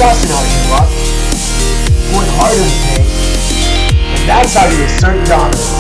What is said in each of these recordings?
sussing how you luck. Going hard in the paint. And that's how you assert dominance.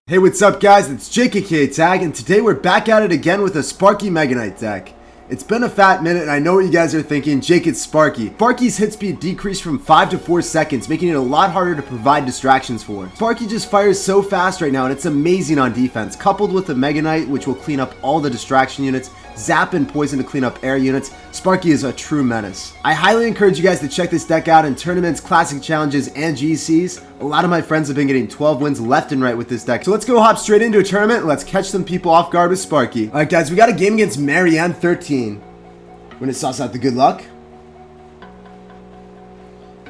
Hey, what's up guys, it's SirTagCR, and today we're back at it again with a Sparky Mega Knight deck. It's been a fat minute and I know what you guys are thinking, Jake, it's Sparky. Sparky's hit speed decreased from 5 to 4 seconds, making it a lot harder to provide distractions for. Sparky just fires so fast right now and it's amazing on defense, coupled with the Mega Knight, which will clean up all the distraction units, zap and poison to clean up air units. Sparky is a true menace. I highly encourage you guys to check this deck out in tournaments, classic challenges, and GCs. A lot of my friends have been getting 12 wins left and right with this deck. So let's go hop straight into a tournament and let's catch some people off guard with Sparky. Alright guys, we got a game against Marianne 13. We're going to suss out the good luck.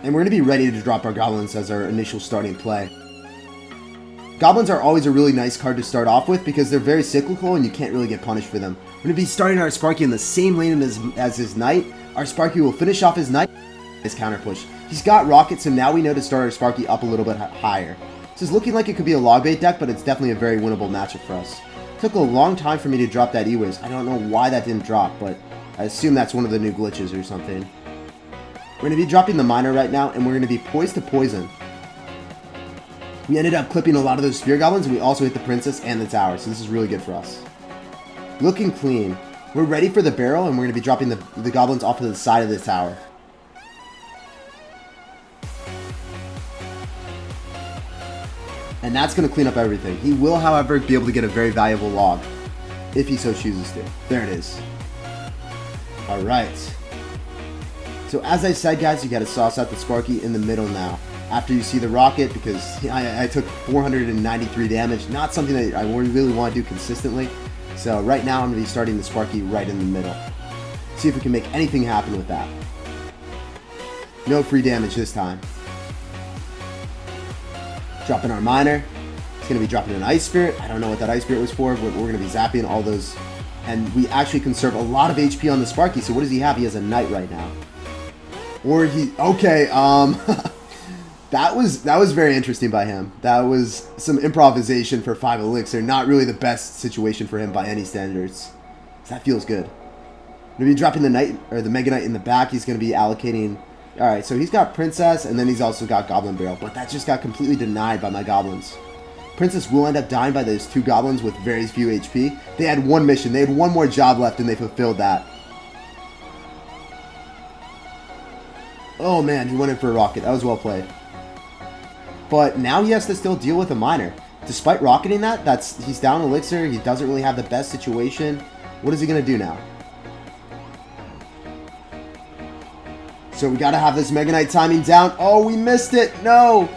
And we're going to be ready to drop our goblins as our initial starting play. Goblins are always a really nice card to start off with because they're very cyclical and you can't really get punished for them. We're going to be starting our Sparky in the same lane as his knight. Our Sparky will finish off his knight, his counter push. He's got rockets, so now we know to start our Sparky up a little bit higher. This is looking like it could be a log bait deck, but it's definitely a very winnable matchup for us. It took a long time for me to drop that E-Wiz. I don't know why that didn't drop, but I assume that's one of the new glitches or something. We're going to be dropping the miner right now, and we're going to be poised to poison. We ended up clipping a lot of those spear goblins, and we also hit the princess and the tower, so this is really good for us. Looking clean. We're ready for the barrel, and we're going to be dropping the goblins off to the side of the tower. And that's going to clean up everything. He will, however, be able to get a very valuable log, if he so chooses to. There it is. Alright. So as I said, guys, you got to sauce out the Sparky in the middle now. After you see the rocket, because I took 493 damage. Not something that I really want to do consistently. So right now I'm going to be starting the Sparky right in the middle. See if we can make anything happen with that. No free damage this time. Dropping our miner. It's going to be dropping an Ice Spirit. I don't know what that Ice Spirit was for, but we're going to be zapping all those. And we actually conserve a lot of HP on the Sparky. So what does he have? He has a Knight right now. Or he... Okay, That was very interesting by him. That was some improvisation for 5 elixir. Not really the best situation for him by any standards. That feels good. I'm going to be dropping the Knight, or the Mega Knight in the back. He's going to be allocating... Alright, so he's got Princess, and then he's also got Goblin Barrel. But that just got completely denied by my goblins. Princess will end up dying by those 2 goblins with very few HP. They had one mission. They had one more job left, and they fulfilled that. Oh man, he went in for a rocket. That was well played. But now he has to still deal with a miner. Despite rocketing that, he's down elixir. He doesn't really have the best situation. What is he going to do now? So we got to have this Mega Knight timing down. Oh, we missed it. No.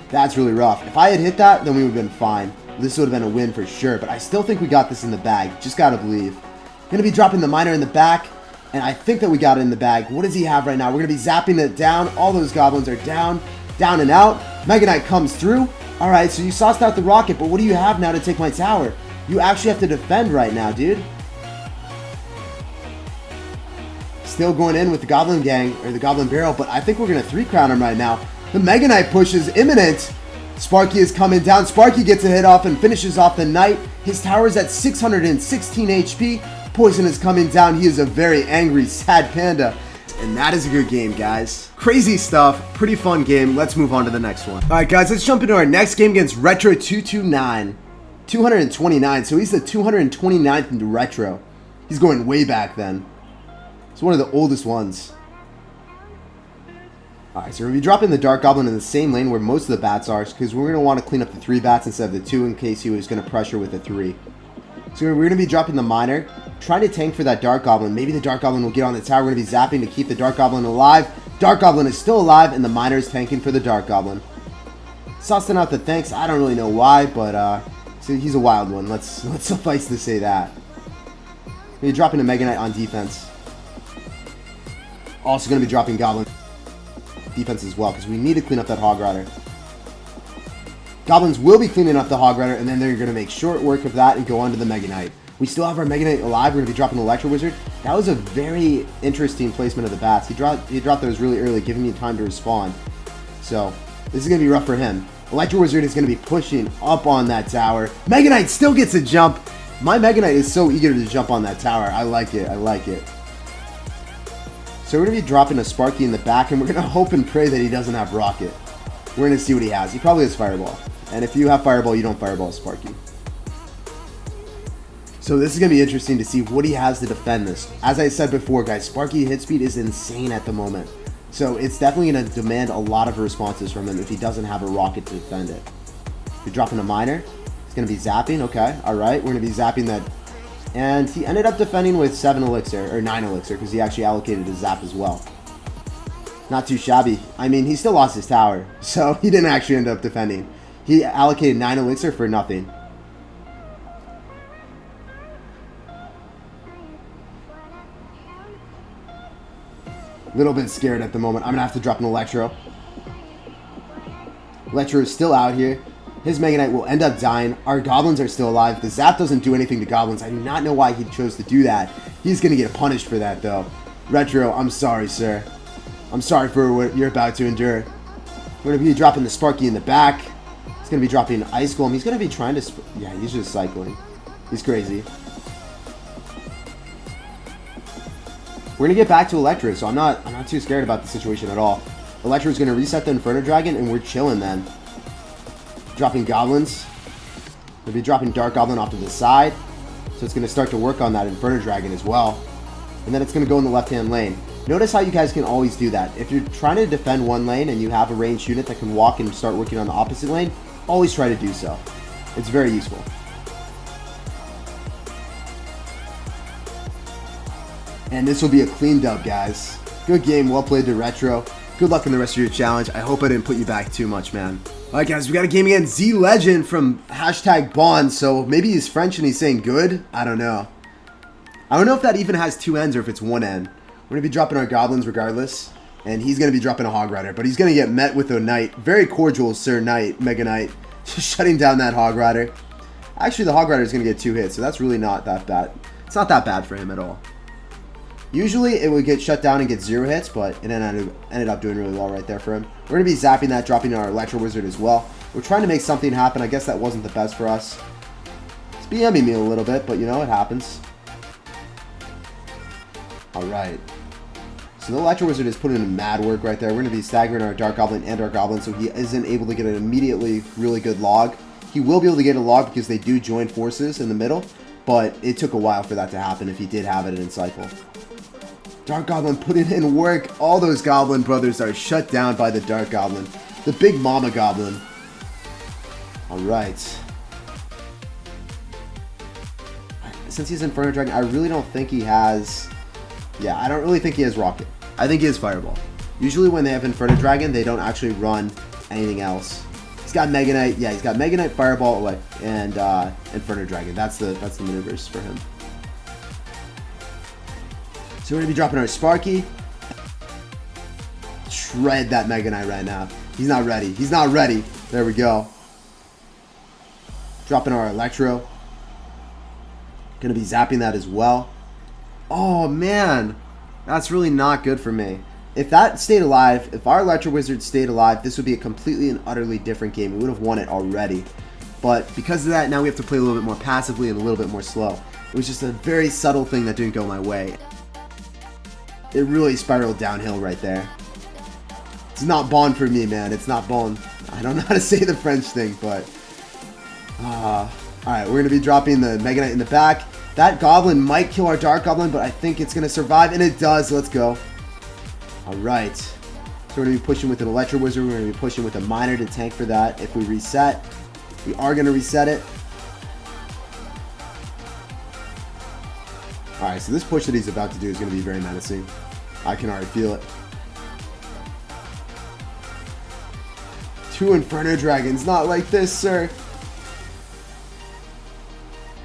That's really rough. If I had hit that, then we would have been fine. This would have been a win for sure. But I still think we got this in the bag. Just got to believe. Going to be dropping the miner in the back. And I think that we got it in the bag. What does he have right now? We're going to be zapping it down. All those goblins are down. Down and out. Mega Knight comes through. Alright, so you sauced out the rocket, but what do you have now to take my tower? You actually have to defend right now, dude. Still going in with the Goblin Gang, or the Goblin Barrel, but I think we're going to 3-crown him right now. The Mega Knight push is imminent. Sparky is coming down. Sparky gets a hit off and finishes off the Knight. His tower is at 616 HP. Poison is coming down. He is a very angry, sad panda. And that is a good game, guys. Crazy stuff. Pretty fun game. Let's move on to the next one. Alright, guys. Let's jump into our next game against Retro229. 229. So he's the 229th in Retro. He's going way back then. It's one of the oldest ones. Alright, so we're going to be dropping the Dark Goblin in the same lane where most of the bats are, because we're going to want to clean up the 3 bats instead of the 2 in case he was going to pressure with the 3. So we're going to be dropping the miner, trying to tank for that Dark Goblin. Maybe the Dark Goblin will get on the tower. We're going to be zapping to keep the Dark Goblin alive. Dark Goblin is still alive, and the miner is tanking for the Dark Goblin. Sussing out the thanks. I don't really know why, but so he's a wild one. Let's suffice to say that. We're dropping a Mega Knight on defense. Also going to be dropping Goblin defense as well, because we need to clean up that Hog Rider. Goblins will be cleaning up the Hog Rider, and then they're going to make short work of that and go on to the Mega Knight. We still have our Mega Knight alive. We're going to be dropping Electro Wizard. That was a very interesting placement of the bats. He dropped those really early, giving me time to respond. So, this is going to be rough for him. Electro Wizard is going to be pushing up on that tower. Mega Knight still gets a jump. My Mega Knight is so eager to jump on that tower. I like it. I like it. So we're going to be dropping a Sparky in the back, and we're going to hope and pray that he doesn't have Rocket. We're going to see what he has. He probably has Fireball. And if you have Fireball, you don't Fireball Sparky. So this is going to be interesting to see what he has to defend this. As I said before, guys, Sparky hit speed is insane at the moment. So it's definitely going to demand a lot of responses from him if he doesn't have a Rocket to defend it. You're dropping a Miner. It's going to be zapping. Okay, alright. We're going to be zapping that. And he ended up defending with 7 Elixir, or 9 Elixir, because he actually allocated a zap as well. Not too shabby. I mean, he still lost his tower, so he didn't actually end up defending. He allocated 9 Elixir for nothing. A little bit scared at the moment. I'm going to have to drop an Electro. Electro is still out here. His Mega Knight will end up dying. Our Goblins are still alive. The Zap doesn't do anything to Goblins. I do not know why he chose to do that. He's going to get punished for that, though. Retro, I'm sorry, sir. I'm sorry for what you're about to endure. We're going to be dropping the Sparky in the back. He's going to be dropping Ice Golem. He's going to be trying to... Yeah, he's just cycling. He's crazy. We're going to get back to Electro, so I'm not too scared about the situation at all. Electro's going to reset the Inferno Dragon, and we're chilling then. Dropping Goblins. We'll be dropping Dark Goblin off to the side. So it's going to start to work on that Inferno Dragon as well. And then it's going to go in the left-hand lane. Notice how you guys can always do that. If you're trying to defend one lane and you have a ranged unit that can walk and start working on the opposite lane, always try to do so. It's very useful. And this will be a clean dub, guys. Good game. Well played to Retro. Good luck in the rest of your challenge. I hope I didn't put you back too much, man. Alright, guys. We got a game against Z Legend from #Bond. So maybe he's French and he's saying good. I don't know. I don't know if that even has 2 ends or if it's 1 end. We're going to be dropping our Goblins regardless. And he's going to be dropping a Hog Rider. But he's going to get met with a Knight. Very cordial, Sir Knight, Mega Knight. Just shutting down that Hog Rider. Actually, the Hog Rider is going to get 2 hits. So that's really not that bad. It's not that bad for him at all. Usually it would get shut down and get 0 hits, but it ended up doing really well right there for him. We're going to be zapping that, dropping our Electro Wizard as well. We're trying to make something happen. I guess that wasn't the best for us. It's BMing me a little bit, but you know, it happens. Alright. So the Electro Wizard is putting in mad work right there. We're going to be staggering our Dark Goblin and our Goblin so he isn't able to get an immediately really good log. He will be able to get a log because they do join forces in the middle, but it took a while for that to happen if he did have it in cycle. Dark Goblin putting in work. All those Goblin brothers are shut down by the Dark Goblin. The Big Mama Goblin. Alright. Since he's Inferno Dragon, I really don't think he has... Yeah, I don't really think he has Rocket. I think he has Fireball. Usually when they have Inferno Dragon, they don't actually run anything else. He's got Mega Knight. Yeah, he's got Mega Knight, Fireball, and Inferno Dragon. That's the maneuvers for him. So we're going to be dropping our Sparky. Shred that Mega Knight right now. He's not ready. He's not ready. There we go. Dropping our Electro. Going to be zapping that as well. Oh, man. That's really not good for me. If that stayed alive, if our Electro Wizard stayed alive, this would be a completely and utterly different game. We would have won it already. But because of that, now we have to play a little bit more passively and a little bit more slow. It was just a very subtle thing that didn't go my way. It really spiraled downhill right there. It's not bon for me, man. It's not bon. I don't know how to say the French thing, but... Alright, we're going to be dropping the Mega Knight in the back. That Goblin might kill our Dark Goblin, but I think it's going to survive, and it does. Let's go. Alright. So we're going to be pushing with an Electro Wizard. We're going to be pushing with a Miner to tank for that. If we reset, we are going to reset it. Alright, so this push that he's about to do is going to be very menacing. I can already feel it. 2 Inferno Dragons, not like this, sir.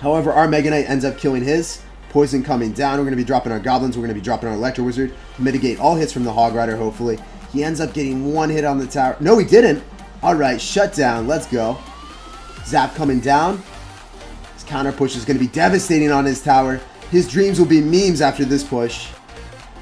However, our Mega Knight ends up killing his. Poison coming down. We're going to be dropping our Goblins. We're going to be dropping our Electro Wizard. Mitigate all hits from the Hog Rider, hopefully. He ends up getting 1 hit on the tower. No, he didn't. Alright, shut down. Let's go. Zap coming down. His counter push is going to be devastating on his tower. His dreams will be memes after this push.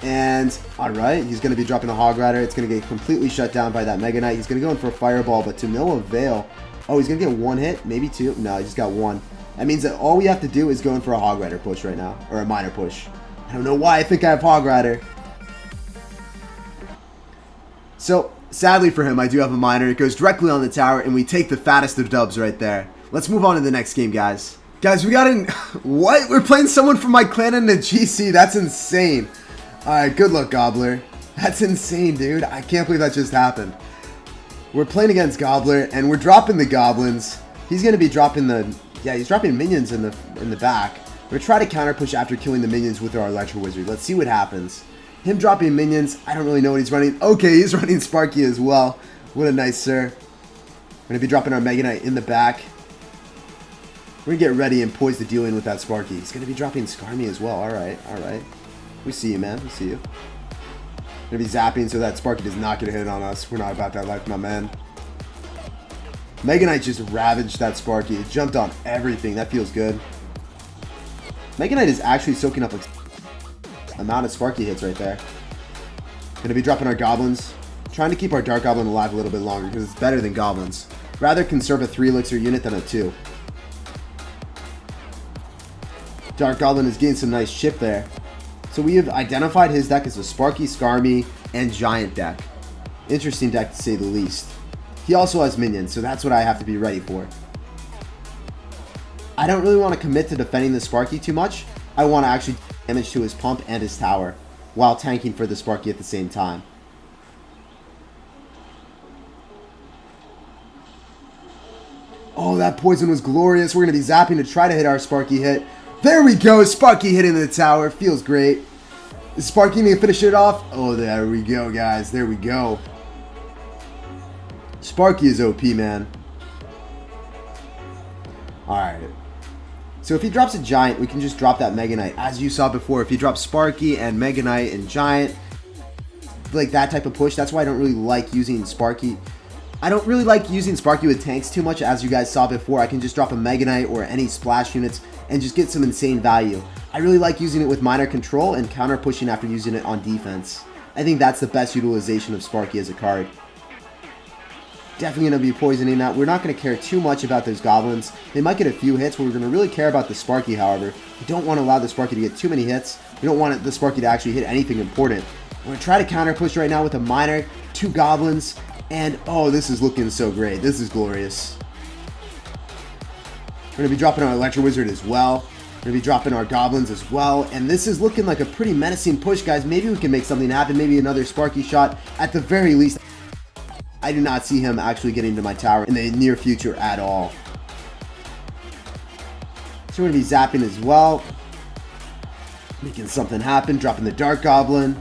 And, alright, he's going to be dropping a Hog Rider. It's going to get completely shut down by that Mega Knight. He's going to go in for a Fireball, but to no avail. Oh, he's going to get 1 hit? Maybe 2? No, he just got 1. That means that all we have to do is go in for a Hog Rider push right now, or a Miner push. I don't know why I think I have Hog Rider. So, sadly for him, I do have a Miner. It goes directly on the tower, and we take the fattest of dubs right there. Let's move on to the next game, guys. Guys, we got in... What? We're playing someone from my clan in the GC? That's insane. Alright, good luck, Gobbler. That's insane, dude. I can't believe that just happened. We're playing against Gobbler, and we're dropping the Goblins. He's going to be dropping the... Yeah, he's dropping minions in the back. We're going to try to counter push after killing the minions with our Electro Wizard. Let's see what happens. Him dropping minions, I don't really know what he's running. Okay, he's running Sparky as well. What a nice sir. We're going to be dropping our Mega Knight in the back. We're going to get ready and poised to deal in with that Sparky. He's going to be dropping Skarmy as well. Alright, alright. We see you, man. We see you. We're going to be zapping so that Sparky does not get a hit on us. We're not about that life, my man. Mega Knight just ravaged that Sparky. It jumped on everything. That feels good. Mega Knight is actually soaking up an amount of Sparky hits right there. Going to be dropping our Goblins. Trying to keep our Dark Goblin alive a little bit longer because it's better than Goblins. Rather conserve a 3 elixir unit than a 2. Dark Goblin is getting some nice chip there. So we have identified his deck as a Sparky, Skarmy, and Giant deck. Interesting deck to say the least. He also has minions, so that's what I have to be ready for. I don't really want to commit to defending the Sparky too much. I want to actually do damage to his pump and his tower, while tanking for the Sparky at the same time. Oh, that poison was glorious. We're going to be zapping to try to hit our Sparky hit. There we go, Sparky hitting the tower. Feels great. Is Sparky going to finish it off? Oh, there we go, guys. There we go. Sparky is OP, man. Alright. So if he drops a Giant, we can just drop that Mega Knight. As you saw before, if he drops Sparky and Mega Knight and Giant, like that type of push, that's why I don't really like using Sparky. I don't really like using Sparky with tanks too much. As you guys saw before, I can just drop a Mega Knight or any splash units and just get some insane value. I really like using it with minor control and counter pushing after using it on defense. I think that's the best utilization of Sparky as a card. Definitely going to be poisoning that. We're not going to care too much about those Goblins. They might get a few hits, but we're going to really care about the Sparky, however. We don't want to allow the Sparky to get too many hits. We don't want the Sparky to actually hit anything important. We're going to try to counter push right now with a Miner, 2 Goblins, and oh, this is looking so great. This is glorious. We're going to be dropping our Electro Wizard as well. We're going to be dropping our Goblins as well. And this is looking like a pretty menacing push, guys. Maybe we can make something happen. Maybe another Sparky shot at the very least. I do not see him actually getting to my tower in the near future at all. So we're going to be zapping as well. Making something happen. Dropping the Dark Goblin.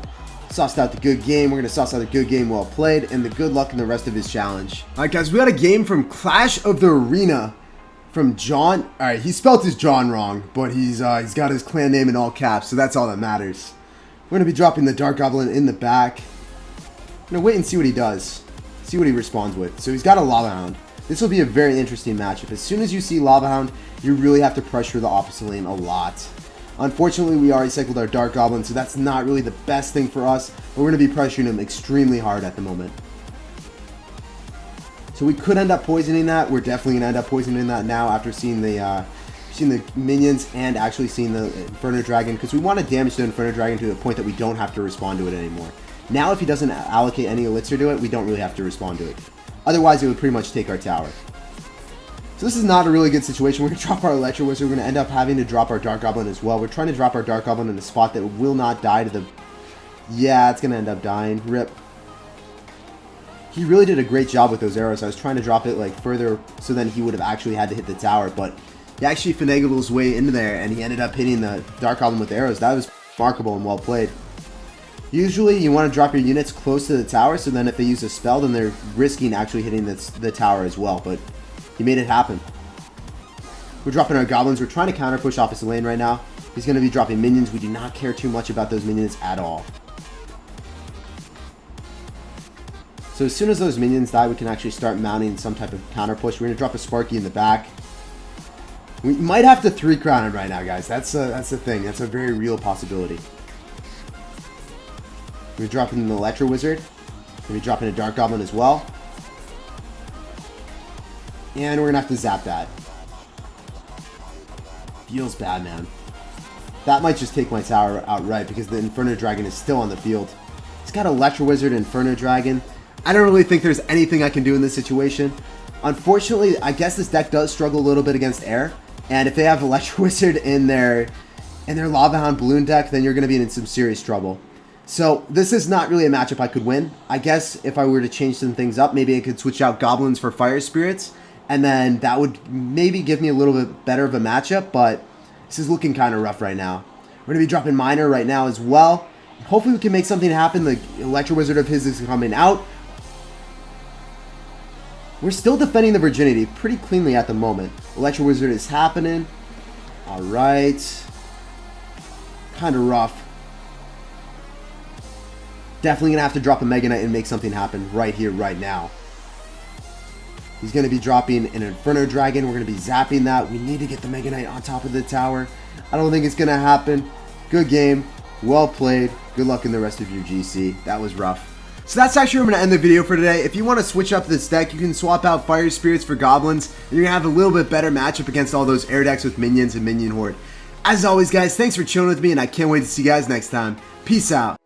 Sauced out the good game. We're going to sauce out the good game well played. And the good luck in the rest of his challenge. Alright guys, we got a game from Clash of the Arena. From John. Alright, he spelled his John wrong. But he's got his clan name in all caps. So that's all that matters. We're going to be dropping the Dark Goblin in the back. I'm going to wait and see what he does. See what he responds with. So he's got a Lava Hound. This will be a very interesting matchup. As soon as you see Lava Hound, you really have to pressure the opposite lane a lot. Unfortunately, we already cycled our Dark Goblin, so that's not really the best thing for us. But we're going to be pressuring him extremely hard at the moment. So we could end up poisoning that. We're definitely going to end up poisoning that now after seeing the minions and actually seeing the Inferno Dragon. Because we want to damage the Inferno Dragon to the point that we don't have to respond to it anymore. Now, if he doesn't allocate any elixir to it, we don't really have to respond to it. Otherwise, it would pretty much take our tower. So this is not a really good situation. We're going to drop our Electro Wizard. We're going to end up having to drop our Dark Goblin as well. We're trying to drop our Dark Goblin in a spot that will not die to the... Yeah, it's going to end up dying. RIP. He really did a great job with those arrows. I was trying to drop it like further so then he would have actually had to hit the tower. But he actually finagled his way into there and he ended up hitting the Dark Goblin with arrows. That was remarkable and well played. Usually, you want to drop your units close to the tower, so then if they use a spell, then they're risking actually hitting the tower as well, but he made it happen. We're dropping our Goblins. We're trying to counter push opposite lane right now. He's going to be dropping minions. We do not care too much about those minions at all. So as soon as those minions die, we can actually start mounting some type of counter push. We're going to drop a Sparky in the back. We might have to 3-crown him right now, guys. That's the thing. That's a very real possibility. We're dropping an Electro Wizard. We're going to be dropping a Dark Goblin as well. And we're going to have to zap that. feels bad, man. That might just take my tower outright because the Inferno Dragon is still on the field. He's got Electro Wizard, Inferno Dragon. I don't really think there's anything I can do in this situation. Unfortunately, I guess this deck does struggle a little bit against air. And if they have Electro Wizard in their Lava Hound Balloon deck, then you're going to be in some serious trouble. So this is not really a matchup I could win. I guess if I were to change some things up, maybe I could switch out Goblins for Fire Spirits. And then that would maybe give me a little bit better of a matchup. But this is looking kind of rough right now. We're going to be dropping Miner right now as well. Hopefully we can make something happen. The Electro Wizard of his is coming out. We're still defending the Virginity pretty cleanly at the moment. Electro Wizard is happening. Alright. Kind of rough. Definitely going to have to drop a Mega Knight and make something happen right here, right now. He's going to be dropping an Inferno Dragon. We're going to be zapping that. We need to get the Mega Knight on top of the tower. I don't think it's going to happen. Good game. Well played. Good luck in the rest of your GC. That was rough. So that's actually where I'm going to end the video for today. If you want to switch up this deck, you can swap out Fire Spirits for Goblins. And you're going to have a little bit better matchup against all those air decks with Minions and Minion Horde. As always, guys, thanks for chilling with me, and I can't wait to see you guys next time. Peace out.